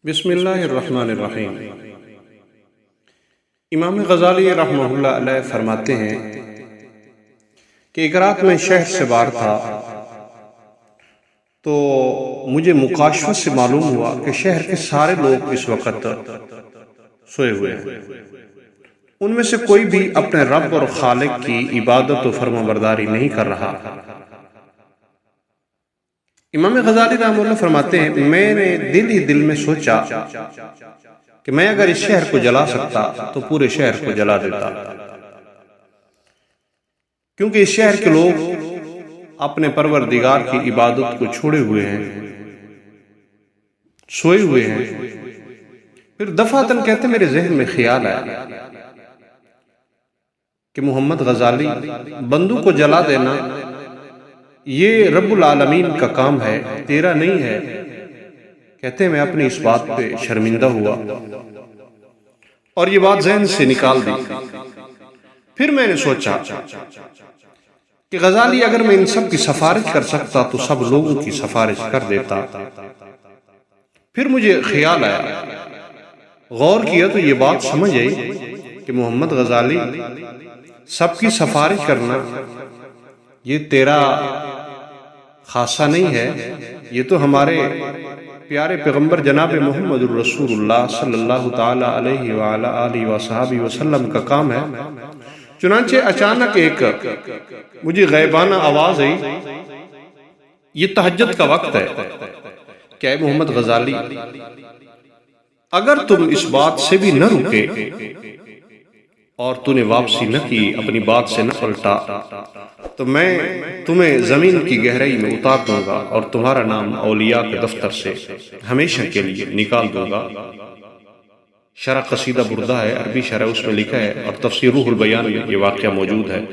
بسم اللہ الرحمن الرحیم۔ امام غزالی رحمہ اللہ علیہ فرماتے ہیں کہ ایک رات میں شہر سے باہر تھا تو مجھے مکاشفت سے معلوم ہوا کہ شہر کے سارے لوگ اس وقت سوئے ہوئے ہیں، ان میں سے کوئی بھی اپنے رب اور خالق کی عبادت و فرما برداری نہیں کر رہا۔ امام غزالی رحمہ اللہ فرماتے ہیں میں نے دل ہی دل میں سوچا کہ میں اگر اس شہر کو جلا سکتا تو پورے شہر کو جلا دیتا، کیونکہ اس شہر کے لوگ اپنے پروردگار کی عبادت کو چھوڑے ہوئے ہیں، سوئے ہوئے ہیں۔ پھر دفعتاً کہتے میرے ذہن میں خیال آیا کہ محمد غزالی، بندوں کو جلا دینا یہ رب العالمین کا کام ہے، تیرا نہیں ہے۔ کہتے ہیں میں اپنی اس بات پہ شرمندہ ہوا اور یہ بات ذہن سے نکال دی۔ پھر میں نے سوچا کہ غزالی اگر میں ان سب کی سفارش کر سکتا تو سب لوگوں کی سفارش کر دیتا۔ پھر مجھے خیال آیا، غور کیا تو یہ بات سمجھ آئی کہ محمد غزالی، سب کی سفارش کرنا یہ تیرا خاصہ نہیں ہے، یہ تو ہمارے پیارے پیغمبر جناب محمد الرسول اللہ صلی اللہ تعالی علیہ وآلہ آلہ وصحبہ وسلم کا کام ہے۔ چنانچہ اچانک ایک مجھے غیبانہ آواز آئی، یہ تہجد کا وقت ہے کہ اے محمد غزالی، اگر تم اس بات سے بھی نہ رکے اور تو نے واپسی نہ کی، اپنی بات سے نہ پلٹا، تو میں تمہیں زمین کی گہرائی میں اتار دوں گا اور تمہارا نام اولیاء کے دفتر سے ہمیشہ کے لیے نکال دوں گا۔ شرح قصیدہ بردہ ہے، عربی شرح اس میں لکھا ہے، اور تفسیر روح البیان میں یہ واقعہ موجود ہے۔